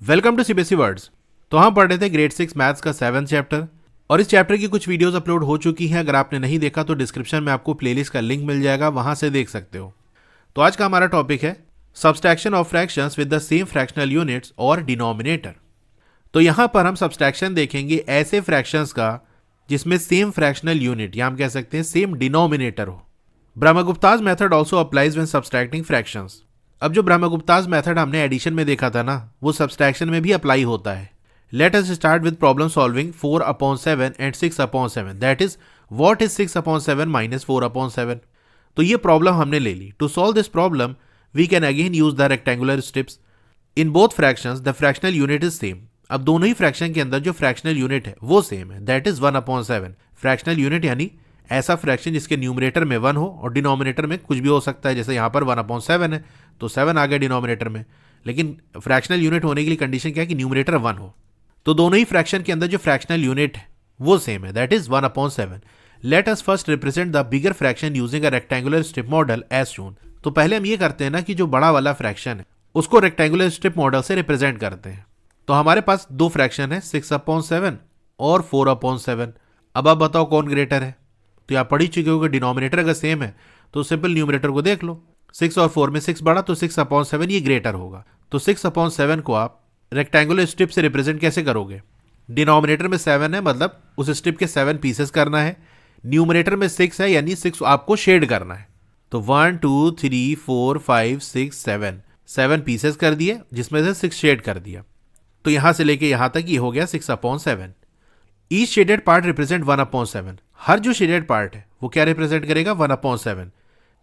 Welcome to CBSE words. तो हम पढ़ रहे थे ग्रेड 6 मैथ्स का 7th चैप्टर और इस चैप्टर की कुछ वीडियोस अपलोड हो चुकी हैं। अगर आपने नहीं देखा तो डिस्क्रिप्शन में आपको प्लेलिस्ट का लिंक मिल जाएगा, वहां से देख सकते हो। तो आज का हमारा टॉपिक है subtraction of fractions with the same fractional units और डिनोमिनेटर। तो यहां पर हम सब्सट्रैक्शन देखेंगे ऐसे फ्रैक्शंस का जिसमें सेम फ्रैक्शनल यूनिट या हम कह सकते हैं सेम डिनोमिनेटर हो। Brahmagupta's method also applies when subtracting fractions. अब जो ब्रह्मगुप्ताज मेथड हमने एडिशन में देखा था ना, वो सब्सट्रैक्शन में भी अप्लाई होता है। Let us start with problem solving 4/7 and 6/7। That is what is 6/7 minus 4/7। तो ये प्रॉब्लम हमने ले ली। To solve this problem we can again use the rectangular strips. In both fractions the fractional unit is same. अब दोनों ही fraction के अंदर जो फ्रैक्शनल यूनिट है वो सेम है, दैट इज 1/7। फ्रैक्शनल यूनिट यानी ऐसा फ्रैक्शन जिसके न्यूमरेटर में 1 हो और डिनोमिनेटर में कुछ भी हो सकता है। जैसे यहाँ पर 1/7 है तो 7 आ गया डिनोमिनेटर में, लेकिन फ्रैक्शनल यूनिट होने के लिए कंडीशन क्या है कि न्यूमरेटर 1 हो। तो दोनों ही फ्रैक्शन के अंदर जो फ्रैक्शनल यूनिट है वो सेम है, that is 1/7। Let us first represent the bigger fraction using a rectangular strip model as shown. तो पहले हम ये करते हैं ना कि जो बड़ा वाला फ्रैक्शन है उसको रेक्टेंगुलर स्ट्रिप मॉडल से रिप्रेजेंट करते हैं। तो हमारे पास दो फ्रैक्शन है 6/7 और 4/7। अब आप बताओ कौन ग्रेटर है। तो आप पढ़ ही चुके हो कि डिनोमिनेटर अगर सेम है तो सिंपल न्यूमरेटर को देख लो। 6 और 4 में 6 बड़ा तो 6/7 ये ग्रेटर होगा। तो 6/7 को आप रेक्टेंगुलर स्ट्रिप से रिप्रेजेंट कैसे करोगे। डिनोमिनेटर में 7 है, मतलब उस स्ट्रिप के 7 पीसेस करना है। न्यूमरेटर में 6 है यानी 6 आपको शेड करना है। तो 1 2 3 4 5 6 7 पीसेस कर दिए जिसमें से 6 शेड कर दिया। तो यहां से लेके यहां तक ये हो गया 6/7। Each shaded part represent 1/7। हर जो शेडेड पार्ट है वो क्या रिप्रेजेंट करेगा 1/7,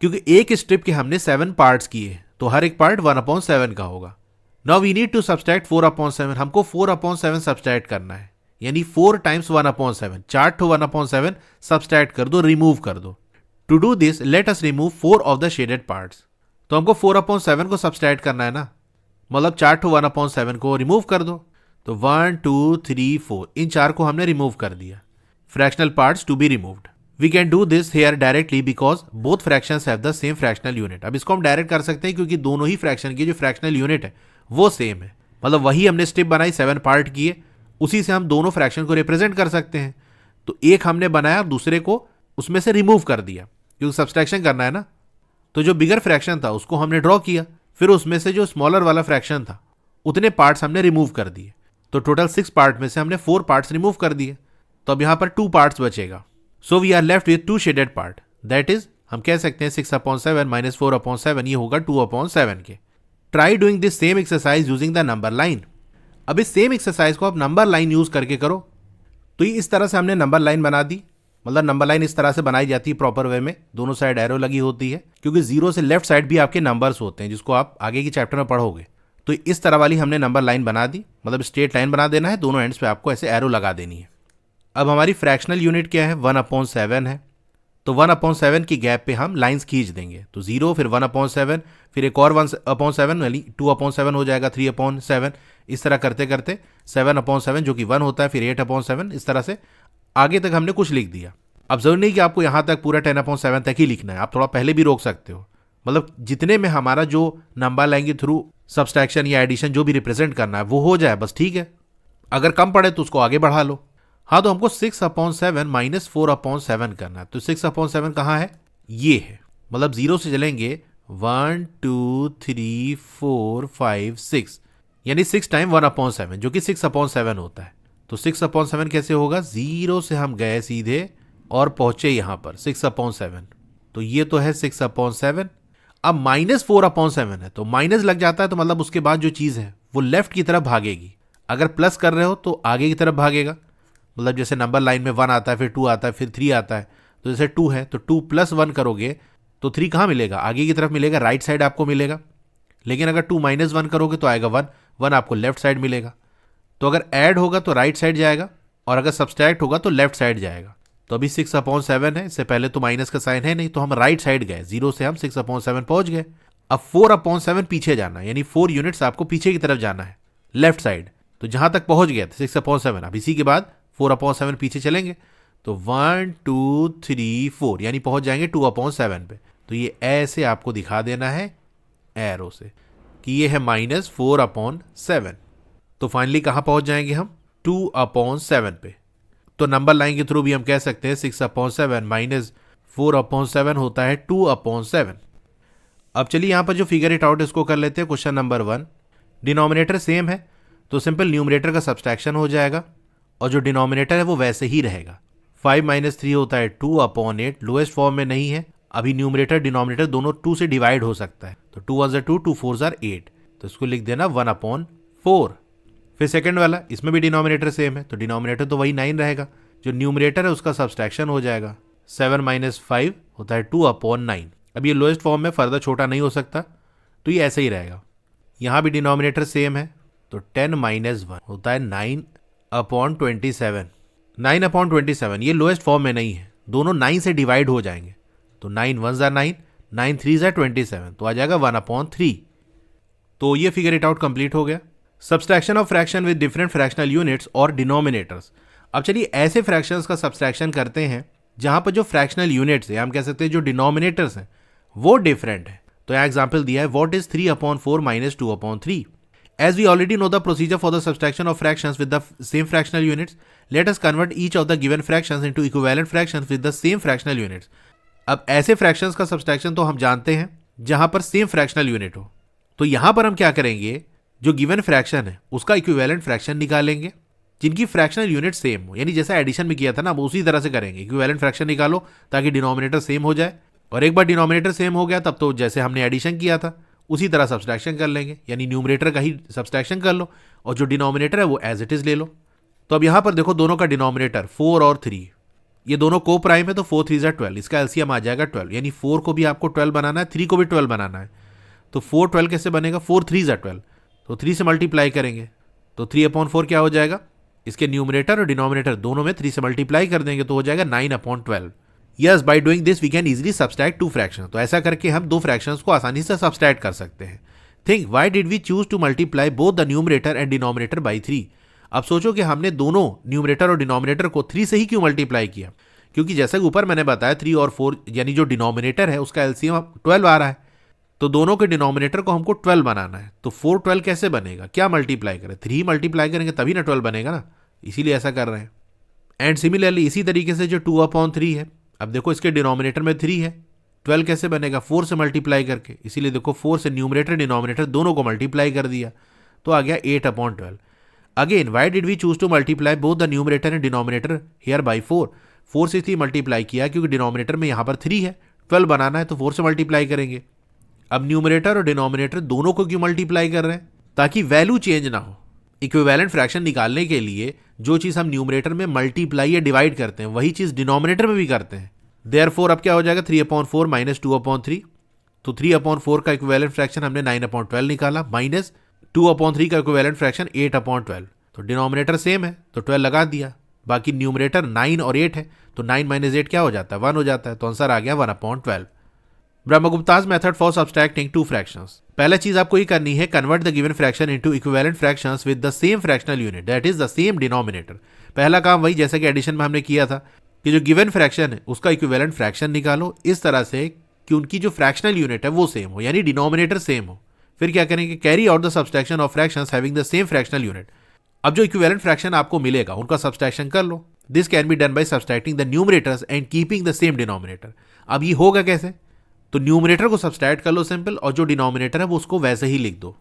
क्योंकि एक स्ट्रिप के हमने 7 पार्ट्स किए तो हर एक पार्ट 1/7 का होगा। Now we need to subtract 4/7। हमको 4/7 सब्सट्रैक्ट करना है, यानी 4 टाइम्स 1/7। 4 to 1/7 सब्सट्रैक्ट कर दो, रिमूव कर दो। To do this let us remove 4 of the shaded parts. तो हमको 4/7 को सब्सट्रैक्ट करना है ना, मतलब 4 to 1/7 को रिमूव कर दो। तो 1 2 3 4 इन 4 को हमने रिमूव कर दिया। Fractional parts to be removed. We can do this here directly because both fractions have the same fractional unit. अब इसको हम डायरेक्ट कर सकते हैं क्योंकि दोनों ही फ्रैक्शन की जो फ्रैक्शनल यूनिट है वो सेम है। मतलब वही हमने स्ट्रिप बनाई, 7 पार्ट किए, उसी से हम दोनों फ्रैक्शन को रिप्रेजेंट कर सकते हैं। तो एक हमने बनाया और दूसरे को उसमें से रिमूव कर दिया क्योंकि सब्सट्रैक्शन करना है ना। तो जो बिगर फ्रैक्शन था उसको हमने ड्रॉ किया, फिर उसमें से जो स्मॉलर वाला फ्रैक्शन था उतने पार्ट्स हमने रिमूव कर दिए। तो टोटल 6 पार्ट में से हमने 4 पार्ट्स रिमूव कर दिए। तो अब यहां पर 2 पार्ट्स बचेगा। So we are left with 2 shaded part, that is हम कह सकते हैं 6/7 माइनस 4/7, ये होगा 2/7 के। Try doing this same exercise using the number line. अब इस सेम एक्सरसाइज को आप नंबर लाइन यूज करके करो। तो ये इस तरह से हमने नंबर लाइन बना दी। मतलब नंबर लाइन इस तरह से बनाई जाती है प्रॉपर वे में, दोनों साइड एरो लगी होती है, क्योंकि 0 से लेफ्ट साइड भी आपके नंबर्स होते हैं जिसको आप आगे की चैप्टर में पढ़ोगे। तो इस तरह वाली हमने नंबर लाइन बना दी, मतलब स्ट्रेट लाइन बना देना है, दोनों एंड्स पे आपको ऐसे एरो लगा देनी है। अब हमारी फ्रैक्शनल यूनिट क्या है 1/7 है। तो 1/7 की गैप पे हम लाइंस खींच देंगे। तो 0 फिर 1/7 फिर एक और 1/7 यानी 2/7 हो जाएगा 3/7। इस तरह करते करते 7/7 जो कि 1 होता है, फिर 8/7, इस तरह से आगे तक हमने कुछ लिख दिया। अब जरूरी नहीं कि आपको यहां तक पूरा 10/7 तक ही लिखना है, आप थोड़ा पहले भी रोक सकते हो। मतलब जितने में हमारा जो नंबर लाइन के थ्रू सब्सट्रैक्शन या एडिशन जो भी रिप्रेजेंट करना है वो हो जाए बस, ठीक है। अगर कम पड़े तो उसको आगे बढ़ा लो। हाँ, तो हमको 6/7 माइनस 4/7 करना है। तो 6/7 कहाँ है, ये है। मतलब 0 से चलेंगे 1 2 3 4 5 6, यानी 6 टाइम 1/7 जो कि 6/7 होता है। तो 6/7 कैसे होगा, 0 से हम गए सीधे और पहुंचे यहां पर 6/7। तो ये तो है 6/7। अब माइनस 4/7 है तो माइनस लग जाता है, तो मतलब उसके बाद जो चीज है वो लेफ्ट की तरफ भागेगी। अगर प्लस कर रहे हो तो आगे की तरफ भागेगा। मतलब जैसे नंबर लाइन में 1 आता है, फिर 2 आता है, फिर 3 आता है। तो जैसे 2 है तो 2 + 1 करोगे तो 3 कहाँ मिलेगा, आगे की तरफ मिलेगा, राइट साइड आपको मिलेगा। लेकिन अगर 2 - 1 करोगे तो आएगा 1, 1 आपको लेफ्ट साइड मिलेगा। तो अगर ऐड होगा तो राइट साइड जाएगा और अगर सब्सट्रैक्ट होगा तो लेफ्ट साइड जाएगा। तो अभी 6/7 है, इससे पहले तो माइनस का साइन है नहीं, तो हम राइट साइड गए, 0 से हम 6/7 पहुंच गए। अब 4/7 पीछे जाना है, यानी 4 यूनिट्स आपको पीछे की तरफ जाना है, लेफ्ट साइड। तो जहां तक पहुंच गया 6/7, अब इसी के बाद 4/7 पीछे चलेंगे तो 1 2 3 4 यानी पहुंच जाएंगे 2/7 पे। तो ये ऐसे आपको दिखा देना है एरो से कि ये है -4/7। तो फाइनली कहाँ पहुंच जाएंगे हम, 2/7 पे। तो नंबर लाइन के थ्रू भी हम कह सकते हैं 6/7 माइनस 4/7 होता है 2/7। अब चलिए यहाँ पर जो फिगर इट आउट इसको कर लेते हैं। क्वेश्चन नंबर 1, डिनोमिनेटर सेम है तो सिंपल न्यूमरेटर का सब्सट्रैक्शन हो जाएगा और जो डिनोमिनेटर है वो वैसे ही रहेगा। 5 - 3 होता है 2/8, लोएस्ट फॉर्म में नहीं है। अभी न्यूमरेटर डिनोमिनेटर दोनों 2 से डिवाइड हो सकता है, तो 2 1 2, 2 4 8, तो इसको लिख देना 1/4। फिर सेकंड वाला, इसमें भी डिनोमिनेटर सेम है तो डिनोमिनेटर तो वही 9 रहेगा, जो न्यूमरेटर है उसका सब्सट्रैक्शन हो जाएगा। 7 - 5 होता है 2/9। अब ये लोएस्ट फॉर्म में फर्दर छोटा नहीं हो सकता, तो ये ऐसे ही रहेगा। यहाँ भी डिनोमिनेटर सेम है तो 10 - 1 होता है 9/27। 9/27 ये लोएस्ट फॉर्म में नहीं है, दोनों 9 से डिवाइड हो जाएंगे, तो 9 1 9, 9 3 27, तो आ जाएगा 1/3। तो ये फिगर इट आउट कंप्लीट हो गया। Subtraction of fraction with different fractional units और डिनोमिनेटर्स। अब चलिए ऐसे फ्रैक्शंस का सब्सट्रैक्शन करते हैं जहां पर जो फ्रैक्शनल यूनिट्स है, हम कह सकते हैं जो डिनोमिनेटर्स हैं वो डिफरेंट है। तो यहाँ एग्जाम्पल दिया है, what is 3/4 minus 2/3। As we already know the procedure for the subtraction of fractions with the same fractional units, let us convert each of the given fractions into equivalent fractions with the same fractional units. अब ऐसे fractions का subtraction तो हम जानते हैं जहां पर same fractional unit हो, तो यहां पर हम क्या करेंगे, जो given fraction है उसका equivalent fraction निकालेंगे जिनकी fractional unit same हो, यानी जैसा एडिशन में किया था ना, उसी तरह से करेंगे। equivalent fraction निकालो ताकि डिनोमिनेटर सेम हो जाए, और एक बार डिनोमिनेटर सेम हो गया तब तो जैसे हमने एडिशन किया था उसी तरह सब्सट्रैक्शन कर लेंगे, यानी न्यूमरेटर का ही सब्सट्रैक्शन कर लो और जो डिनोमिनेटर है वो एज इट इज ले लो। तो अब यहाँ पर देखो दोनों का डिनोमिनेटर 4 और 3, ये दोनों को प्राइम है तो 4 3 12, इसका एलसीएम आ जाएगा 12, यानी 4 को भी आपको 12 बनाना है, 3 को भी 12 बनाना है। तो 4 12 कैसे बनेगा, 4 3 12, तो 3 से मल्टीप्लाई करेंगे तो 3/4 क्या हो जाएगा, इसके न्यूमरेटर और डिनोमिनेटर दोनों में 3 से मल्टीप्लाई कर देंगे तो हो जाएगा 9/12। Yes, by doing this we can easily subtract 2 fraction. तो ऐसा करके हम 2 फ्रैक्शंस को आसानी से सब्सट्रैक्ट कर सकते हैं। Think why did we choose to multiply both the numerator and denominator by 3। अब सोचो कि हमने दोनों न्यूमरेटर और डिनोमिनेटर को 3 से ही क्यों मल्टीप्लाई किया, क्योंकि जैसा कि ऊपर मैंने बताया 3 और 4 यानी जो डिनोमिनेटर है उसका एलसीएम 12 आ रहा है, तो दोनों के डिनोमिनेटर को हमको 12 बनाना है। तो 4 12 कैसे बनेगा, क्या मल्टीप्लाई करें, 3 मल्टीप्लाई करेंगे तभी ना 12 बनेगा ना, इसीलिए ऐसा कर रहे हैं। एंड सिमिलरली इसी तरीके से जो 2/3 है, अब देखो इसके डिनोमिनेटर में 3 है, 12 कैसे बनेगा, 4 से मल्टीप्लाई करके, इसीलिए देखो 4 से न्यूमरेटर डिनोमिनेटर दोनों को मल्टीप्लाई कर दिया तो आ गया 8/12। Again why did we choose to multiply both the numerator and denominator here by 4 से 3 मल्टीप्लाई किया क्योंकि डिनोमिनेटर में यहाँ पर 3 है, 12 बनाना है तो 4 से मल्टीप्लाई करेंगे। अब न्यूमरेटर और डिनोमिनेटर दोनों को क्यों मल्टीप्लाई कर रहे हैं, ताकि वैल्यू चेंज ना हो। इक्विवेलेंट फ्रैक्शन निकालने के लिए जो चीज हम न्यूमरेटर में मल्टीप्लाई या डिवाइड करते हैं वही चीज डिनोमिनेटर में भी करते हैं। देयरफॉर अब क्या हो जाएगा, 3/4 माइनस 2/3, तो 3/4 का इक्विवेलेंट फ्रैक्शन हमने 9/12 निकाला, माइनस 2/3 का इक्विवेलेंट फ्रैक्शन 8/12। तो डिनोमिनेटर सेम है तो 12 लगा दिया, बाकी न्यूमरेटर 9 और 8 है तो 9 - 8 क्या हो जाता है, 1 हो जाता है, तो आंसर आ गया 1/12। ब्रह्मगुप्ताज मेथड फॉर सब्सट्रैक्टिंग 2 फ्रैक्शंस। पहला चीज आपको ये करनी है, convert the given fraction into equivalent fractions with the same fractional unit that is the same denominator. पहला काम वही जैसा कि एडिशन में हमने किया था कि जो गिवन फ्रैक्शन है उसका इक्विवेलेंट फ्रैक्शन निकालो इस तरह से कि उनकी जो फ्रैक्शनल यूनिट है वो सेम हो, यानी डिनोमिनेटर सेम हो। फिर क्या करेंगे, carry out the subtraction of fractions having the same fractional unit. अब जो इक्विवेलेंट फ्रैक्शन आपको मिलेगा उनका सब्सट्रैक्शन कर लो। This can be done by subtracting the numerators and keeping the same denominator. अब ये होगा कैसे, तो न्यूमरेटर को सब्सट्रैक्ट कर लो सिंपल, और जो डिनोमिनेटर है वो उसको वैसे ही लिख दो।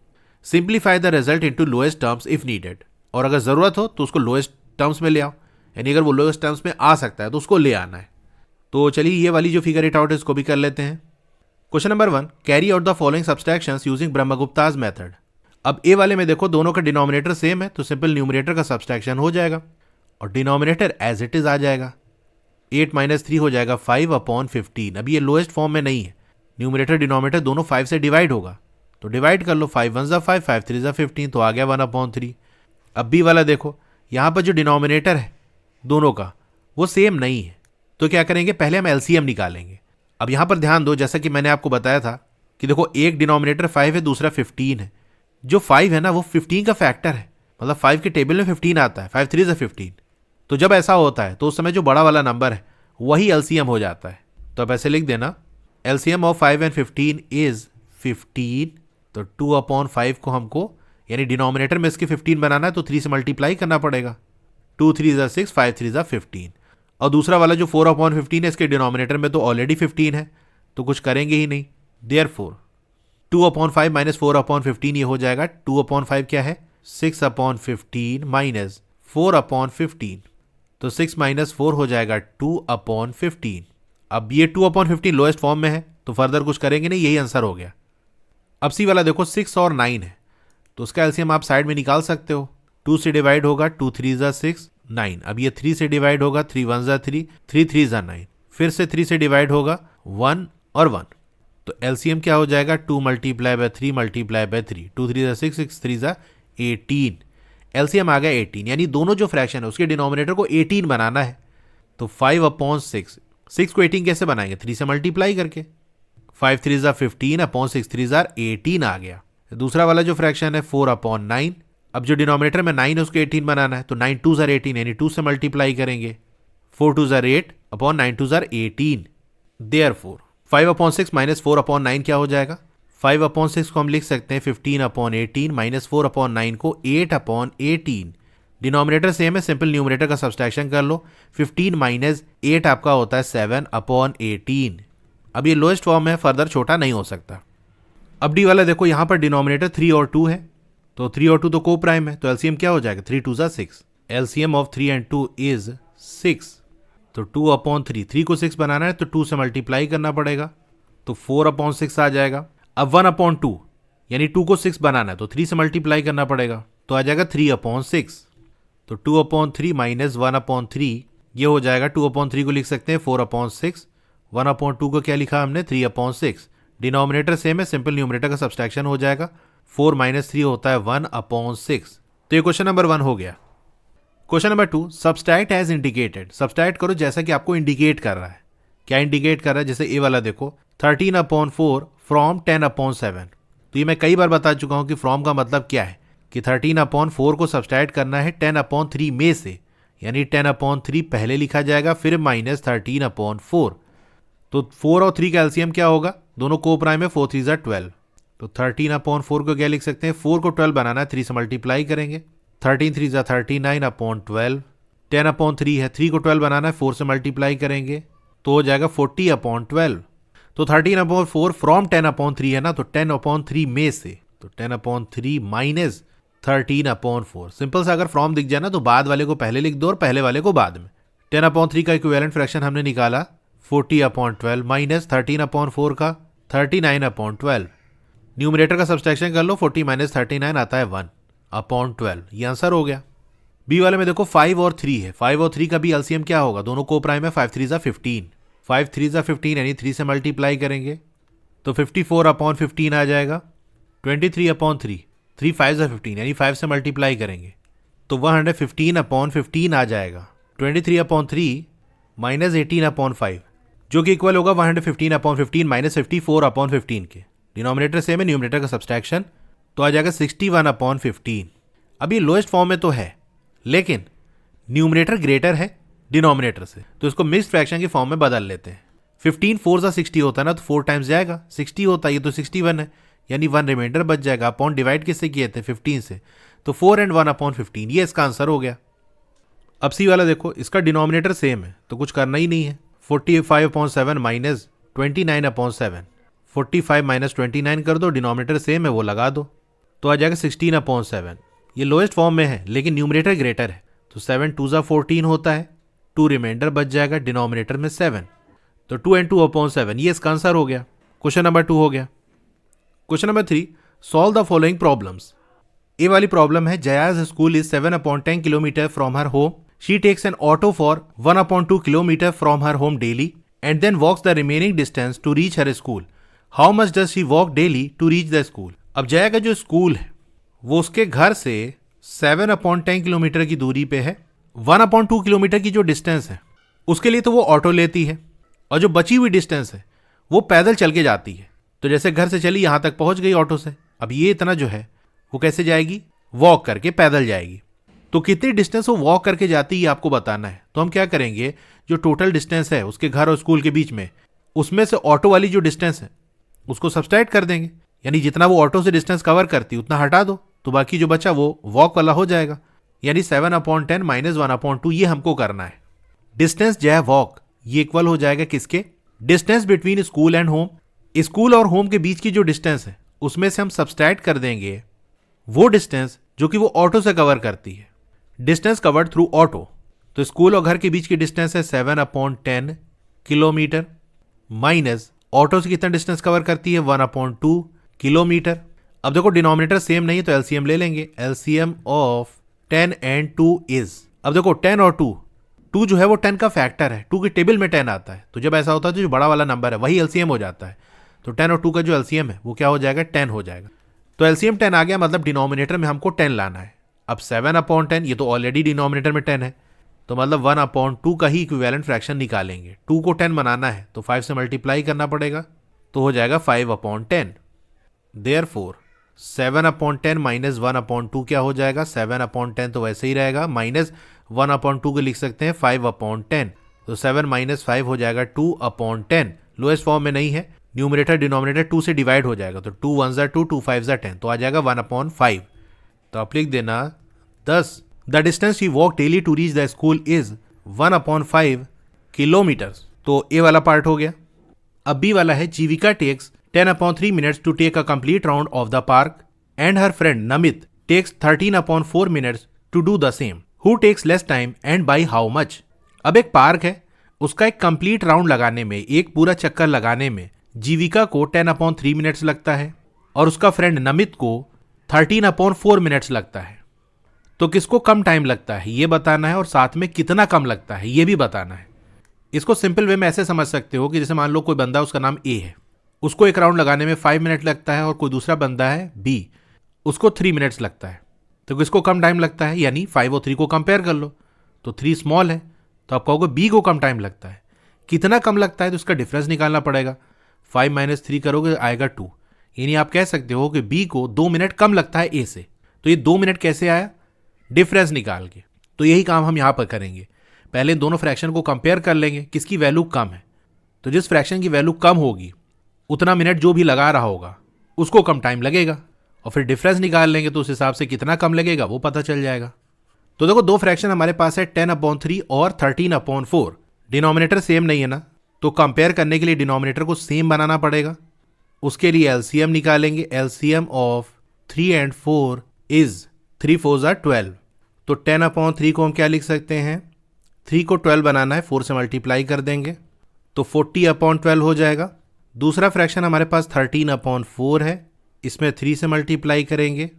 Simplify the result into lowest terms if needed, और अगर जरूरत हो तो उसको लोएस्ट टर्म्स में ले आओ, यानी अगर वो लोएस्ट टर्म्स में आ सकता है तो उसको ले आना है। तो चलिए ये वाली जो फिगर इट आउट है इसको भी कर लेते हैं। Question number 1, carry out the following subtractions using Brahmagupta's method. अब ए वाले में देखो दोनों का डिनोमिनेटर सेम है तो सिंपल न्यूमरेटर का सब्सट्रैक्शन हो जाएगा और डिनोमिनेटर एज इट इज आ जाएगा। 8 - 3 हो जाएगा 5/15। अब ये लोएस्ट फॉर्म में नहीं है, न्यूमरेटर डिनोमिनेटर दोनों 5 से डिवाइड होगा तो डिवाइड कर लो, 5 1 5, 5 3 15, तो आ गया 1/3। अब बी वाला देखो, यहाँ पर जो डिनोमिनेटर है दोनों का वो सेम नहीं है, तो क्या करेंगे, पहले हम एलसीएम निकालेंगे। अब यहाँ पर ध्यान दो, जैसा कि मैंने आपको बताया था कि देखो एक डिनोमिनेटर 5 है दूसरा 15 है, जो 5 है ना वो 15 का फैक्टर है, मतलब 5 के टेबल में 15 आता है, 5 3 15। तो जब ऐसा होता है तो उस समय जो बड़ा वाला नंबर है वही एलसीएम हो जाता है। तो अब ऐसे लिख देना, LCM of 5 and 15 is 15, तो 2/5 को हमको यानी डिनोमिनेटर में इसके 15 बनाना है तो 3 से मल्टीप्लाई करना पड़ेगा। 2 3 ज़ा 6, 5 3 ज़ा 15। और दूसरा वाला जो 4/15 है इसके डिनोमिनेटर में तो ऑलरेडी 15 है, तो कुछ करेंगे ही नहीं। देयरफॉर 2/5 माइनस 4/15 ये हो जाएगा 2/5 क्या है 6/15 माइनस 4/15, तो 6 माइनस 4 हो जाएगा 2/15। अब ये 2/15 लोएस्ट फॉर्म में है तो फर्दर कुछ करेंगे नहीं, यही आंसर हो गया। अब सी वाला देखो 6 और 9 है तो उसका एलसीएम आप साइड में निकाल सकते हो। 2 से डिवाइड होगा 2 3 ज़ा 6, 9। अब ये 3 से डिवाइड होगा 3 1 ज़ा 3, 3 3 ज़ा 9। फिर से 3 से डिवाइड होगा 1 और 1, तो एलसीएम क्या हो जाएगा 2 मल्टीप्लाई बाय 3 मल्टीप्लाई बाय 3, 2 3 ज़ा 6, 6 3 ज़ा 18। एलसीएम आ गया 18, यानी दोनों जो फ्रैक्शन है उसके डिनोमिनेटर को 18 बनाना है। तो 5/6, 6 को 18 कैसे बनाएंगे 3 से मल्टीप्लाई करके। 5 3 ज़ा 15/6 3 ज़ा 18 आ गया। दूसरा वाला जो फ्रैक्शन है 4/9, अब जो डिनोमिनेटर में 9 है उसको 18 बनाना है तो 9 2 ज़ा 18 यानी 2 से मल्टीप्लाई करेंगे। 4 2 ज़ा 8/9 2 ज़ा 18। देयरफॉर 5/6 माइनस 4/9 क्या हो जाएगा 5/6 को हम लिख सकते हैं 15/18 माइनस 4/9 को 8/18। डिनोमिनेटर सेम है, सिंपल न्यूमरेटर का सब्सट्रैक्शन कर लो। 15 माइनस 8 आपका होता है 7/18। अब ये लोएस्ट फॉर्म है, फर्दर छोटा नहीं हो सकता। अब डी वाला देखो यहाँ पर डिनोमिनेटर 3 और 2 है तो 3 और 2 तो को प्राइम है, तो एलसीएम क्या हो जाएगा 3 2 ज़ा 6। एलसीएम ऑफ 3 एंड 2 इज 6, तो 2/3, 3 को 6 बनाना है तो 2 से मल्टीप्लाई करना पड़ेगा तो 4/6 आ जाएगा। अब 1/2 यानी 2 को 6 बनाना है तो 3 से मल्टीप्लाई करना पड़ेगा तो आ जाएगा 3/6। तो 2/3 माइनस 1/3 ये हो जाएगा 2/3 को लिख सकते हैं 4/6, 1/2 को क्या लिखा हमने 3/6। डिनोमिनेटर सेम है, सिंपल न्यूमरेटर का सब्सट्रैक्शन हो जाएगा। 4 माइनस 3 होता है 1/6। तो ये क्वेश्चन नंबर 1 हो गया। Question number 2, subtract as indicated. Subtract करो जैसा कि आपको इंडिकेट कर रहा है। क्या इंडिकेट कर रहा है, जैसे ए वाला देखो 13/4 फ्रॉम 10/7। तो ये मैं कई बार बता चुका हूं कि फ्रॉम का मतलब क्या है कि 13/4 को सब्सट्रैक्ट करना है 10/3 में से, यानी 10/3 पहले लिखा जाएगा फिर माइनस 13/4। तो 4 और 3 का एलसीएम क्या होगा, दोनों को प्राइम है 4 3 ज़ा 12। तो 13/4 को क्या लिख सकते हैं 4 को 12 बनाना है 3 से मल्टीप्लाई करेंगे। 13 3 ज़ा 39/12। 10/3 है, 3 को 12 बनाना है 4 से मल्टीप्लाई करेंगे तो हो जाएगा 40/12। तो 13/4 फ्रॉम 10/3 है ना, तो 10/3 में से, तो 10/3 माइनस 13/4। सिंपल सा अगर फ्रॉम दिख जाए ना तो बाद वाले को पहले लिख दो और पहले वाले को बाद में। 10/3 का इक्विवेलेंट फ्रैक्शन हमने निकाला 40/12 माइनस 13/4 का 39/12। न्यूमरेटर का सब्सट्रैक्शन कर लो, 40 माइनस 39 आता है 1/12। ये आंसर हो गया। बी वाले में देखो 5 और 3 है, 5 और 3 का भी एलसीएम क्या होगा, दोनों को प्राइम है 5 3 ज़ा 15। 5 3 ज़ा 15 यानी 3 से मल्टीप्लाई करेंगे तो 54/15 आ जाएगा। 23/3, 3 5 ज़ा 15 यानी 5 से मल्टीप्लाई करेंगे तो 115/15 आ जाएगा। 23/3 माइनस 18/5 जो कि इक्वल होगा 115/15 माइनस 54/15 के। डिनोमिनेटर सेम है, न्यूमरेटर का सब्सट्रैक्शन तो आ जाएगा 61/15। अब ये लोएस्ट फॉर्म में तो है लेकिन न्यूमरेटर ग्रेटर है डिनोमिनेटर से, तो इसको मिक्स्ड फ्रैक्शन के फॉर्म में बदल लेते हैं। 15 4 ज़ा 60 होता है ना, तो 4 टाइम्स जाएगा 60 होता है, ये तो 61 है यानी 1 रिमाइंडर बच जाएगा। अपॉन डिवाइड किससे किए थे 15 से, तो 4 एंड 1/15 ये इसका आंसर हो गया। अब सी वाला देखो, इसका डिनोमिनेटर सेम है तो कुछ करना ही नहीं है। 45/7 माइनस 29/7, 45 माइनस 29 कर दो, डिनोमिनेटर सेम है वो लगा दो तो आ जाएगा 16/7। ये लोएस्ट फॉर्म में है लेकिन न्यूमरेटर ग्रेटर है, तो 7 2 ज़ा 14 होता है, 2 रिमाइंडर बच जाएगा, डिनोमिनेटर में 7, तो 2 एंड 2/7 ये इसका आंसर हो गया। क्वेश्चन नंबर 2 हो गया। Question number 3, solve the following problems. A वाली प्रॉब्लम है Jaya's school is 7/10 kilometre from her home. She takes an auto for 1/2 kilometre from her home daily and then walks the remaining distance to reach her school. How much does she walk daily to reach the school. अब जया का जो school है वो उसके घर से 7/10 kilometre की दूरी पे है। 1/2 किलोमीटर की जो डिस्टेंस है उसके लिए तो वो ऑटो लेती है और जो बची हुई डिस्टेंस है वो पैदल चल के जाती है। तो जैसे घर से चली यहाँ तक पहुँच गई ऑटो से, अब ये इतना जो है वो कैसे जाएगी, वॉक करके पैदल जाएगी। तो कितनी डिस्टेंस वो वॉक करके जाती है आपको बताना है। तो हम क्या करेंगे, जो टोटल डिस्टेंस है उसके घर और स्कूल के बीच में, उसमें से ऑटो वाली जो डिस्टेंस है उसको सब्सट्रैक्ट कर देंगे, यानी जितना वो ऑटो से डिस्टेंस कवर करती उतना हटा दो। तो बाकी जो बचा वो वॉक वाला हो जाएगा, यानी 7/10 माइनस 1/2 ये हमको करना है। डिस्टेंस जो है वॉक ये इक्वल हो जाएगा किसके, distance between school and home. School और होम के बीच की जो डिस्टेंस है उसमें से हम सब्सट्रैक्ट कर देंगे वो डिस्टेंस जो कि वो ऑटो से कवर करती है, डिस्टेंस कवर्ड थ्रू ऑटो। तो स्कूल और घर के बीच की डिस्टेंस है 7/10 किलोमीटर, माइनस ऑटो से कितना डिस्टेंस कवर करती है 1/2 किलोमीटर। अब देखो डिनोमिनेटर सेम नहीं है तो एलसीएम ले लेंगे। एलसीएम ऑफ 10 एंड 2 इज, अब देखो 10 और 2 जो है वो 10 का फैक्टर है, 2 की टेबल में 10 आता है, तो जब ऐसा होता है तो जो बड़ा वाला नंबर है वही एलसीएम हो जाता है। तो 10 और 2 का जो एलसीएम है वो क्या हो जाएगा, 10 हो जाएगा। तो एलसीएम 10 आ गया, मतलब डिनोमिनेटर में हमको 10 लाना है। अब 7/10 ये तो ऑलरेडी डिनोमिनेटर में 10 है, तो मतलब 1/2 का ही इक्विवेलेंट फ्रैक्शन निकालेंगे। 2 को 10 बनाना है तो 5 से मल्टीप्लाई करना पड़ेगा, तो हो जाएगा 5/10। देयरफॉर 7/10 माइनस 1/2 क्या हो जाएगा, 7/10 तो वैसे ही रहेगा, माइनस 1/2 को लिख सकते हैं 5/10। तो 7 माइनस 5 हो जाएगा 2/10। लोएस्ट फॉर्म में नहीं है, न्यूमरेटर डिनोमिनेटर 2 से डिवाइड हो जाएगा, तो 2 1 2 2 5 10, तो आ जाएगा 1/5। तो आप लिख देना 10 the distance you walk daily to reach the school is 1/5 kilometres. तो ए वाला पार्ट हो गया। अब बी वाला है, जीविका takes 10/3 minutes to take a complete round of the park and her friend Namit takes 13/4 minutes to do the same. Who takes less time and by how much? अब एक park है, उसका एक कंप्लीट राउंड लगाने में, एक पूरा चक्कर लगाने में जीविका को 10/3 मिनट्स लगता है और उसका फ्रेंड नमित को 13/4 मिनट्स लगता है। तो किसको कम टाइम लगता है ये बताना है और साथ में कितना कम लगता है ये भी बताना है। इसको सिंपल वे में ऐसे समझ सकते हो कि जैसे मान लो कोई बंदा, उसका नाम ए है, उसको एक राउंड लगाने में 5 मिनट लगता है और कोई दूसरा बंदा है बी, उसको 3 मिनट्स लगता है। तो किसको कम टाइम लगता है, यानी 5 और 3 को कंपेयर कर लो, तो 3 स्मॉल है तो आप कहोगे बी को कम टाइम लगता है। कितना कम लगता है तो उसका डिफरेंस निकालना पड़ेगा। 5 - 3 करोगे आएगा 2, यानी आप कह सकते हो कि बी को 2 मिनट कम लगता है ए से। तो ये 2 मिनट कैसे आया, डिफरेंस निकाल के। तो यही काम हम यहाँ पर करेंगे। पहले दोनों फ्रैक्शन को कंपेयर कर लेंगे, किसकी वैल्यू कम है, तो जिस फ्रैक्शन की वैल्यू कम होगी उतना मिनट जो भी लगा रहा होगा उसको कम टाइम लगेगा, और फिर डिफरेंस निकाल लेंगे तो उस हिसाब से कितना कम लगेगा वो पता चल जाएगा। तो देखो दो फ्रैक्शन हमारे पास है 10/3 और 13/4। डिनोमिनेटर सेम नहीं है ना, तो कंपेयर करने के लिए डिनोमिनेटर को सेम बनाना पड़ेगा। उसके लिए एलसीएम निकालेंगे। LCM of 3 and 4 is 3 4s are 12। तो 10/3 को हम क्या लिख सकते हैं, 3 को 12 बनाना है, 4 से मल्टीप्लाई कर देंगे तो 40/12 हो जाएगा। दूसरा फ्रैक्शन हमारे पास 13/4 है, इसमें 3 से मल्टीप्लाई करेंगे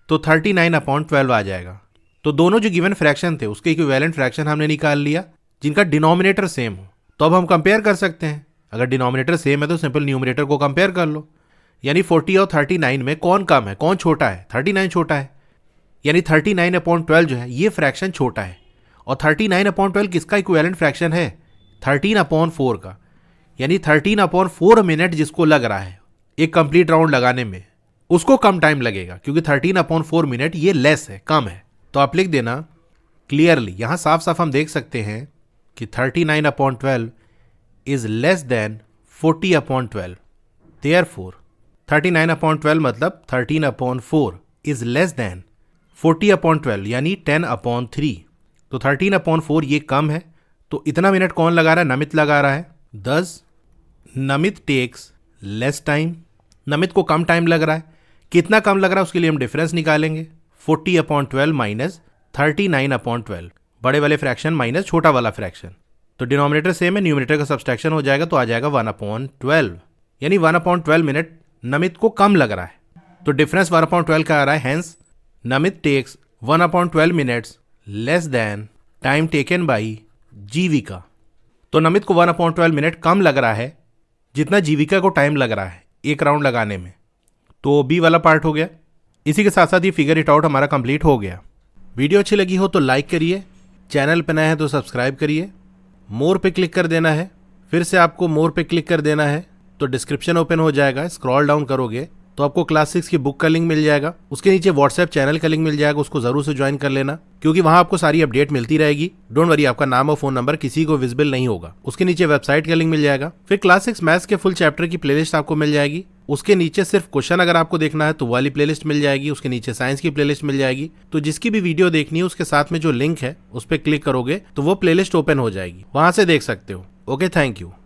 तो 39/12 आ जाएगा। तो दोनों जो गिवन फ्रैक्शन थे उसके इक्विवेलेंट फ्रैक्शन हमने निकाल लिया जिनका डिनोमिनेटर सेम हो। तो अब हम कंपेयर कर सकते हैं, अगर डिनोमिनेटर सेम है तो सिंपल न्यूमरेटर को कंपेयर कर लो, यानी 40 और 39 में कौन कम है, कौन छोटा है, 39 छोटा है, यानी 39/12 जो है ये फ्रैक्शन छोटा है। और 39/12 किसका इक्विवेलेंट फ्रैक्शन है, 13/4 का, यानी 13/4 मिनट जिसको लग रहा है एक कंप्लीट राउंड लगाने में उसको कम टाइम लगेगा, क्योंकि 13/4 मिनट ये लेस है, कम है। तो आप लिख देना क्लियरली, यहां साफ साफ हम देख सकते हैं कि 39/12 इज लेस देन 40/12। देयरफॉर 39/12 मतलब 13/4 इज लेस देन 40/12, यानी 10/3। तो 13/4 ये कम है, तो इतना मिनट कौन लगा रहा है, नमित लगा रहा है। 10 Namit takes less time, Namit को कम टाइम लग रहा है। कितना कम लग रहा है उसके लिए हम डिफरेंस निकालेंगे, 40/12 माइनस 39/12, बड़े वाले फ्रैक्शन माइनस छोटा वाला फ्रैक्शन। तो डिनोमिनेटर सेम है, न्यूमरेटर का सब्सट्रैक्शन हो जाएगा तो आ जाएगा 1/12, यानी 1/12 मिनट नमित को कम लग रहा है। तो डिफरेंस 1/12 का आ रहा है, hence Namit takes 1/12 minutes less than time taken by Jeevika. तो नमित को 1/12 मिनट कम लग रहा है जितना जीविका को टाइम लग रहा है एक राउंड लगाने में। तो बी वाला पार्ट हो गया। इसी के साथ साथ ये फिगर इट आउट हमारा कंप्लीट हो गया। वीडियो अच्छी लगी हो तो लाइक करिए, चैनल पर नया है तो सब्सक्राइब करिए, मोर पे क्लिक कर देना है। फिर से आपको मोर पे क्लिक कर देना है तो डिस्क्रिप्शन ओपन हो जाएगा, स्क्रॉल डाउन करोगे तो आपको क्लास 6 की बुक का लिंक मिल जाएगा। उसके नीचे व्हाट्सएप चैनल का लिंक मिल जाएगा, उसको जरूर से ज्वाइन कर लेना, क्योंकि वहां आपको सारी अपडेट मिलती रहेगी। डोंट वरी, आपका नाम और फोन नंबर किसी को विजिबल नहीं होगा। उसके नीचे वेबसाइट का लिंक मिल जाएगा। फिर क्लास 6 मैथ्स के फुल चैप्टर की प्लेलिस्ट आपको मिल जाएगी। उसके नीचे सिर्फ क्वेश्चन अगर आपको देखना है तो वाली प्लेलिस्ट मिल जाएगी, उसके नीचे साइंस की प्लेलिस्ट मिल जाएगी। तो जिसकी भी वीडियो देखनी है उसके साथ में जो लिंक है उस पर क्लिक करोगे तो वो प्लेलिस्ट ओपन हो जाएगी, वहां से देख सकते हो। Okay, thank you.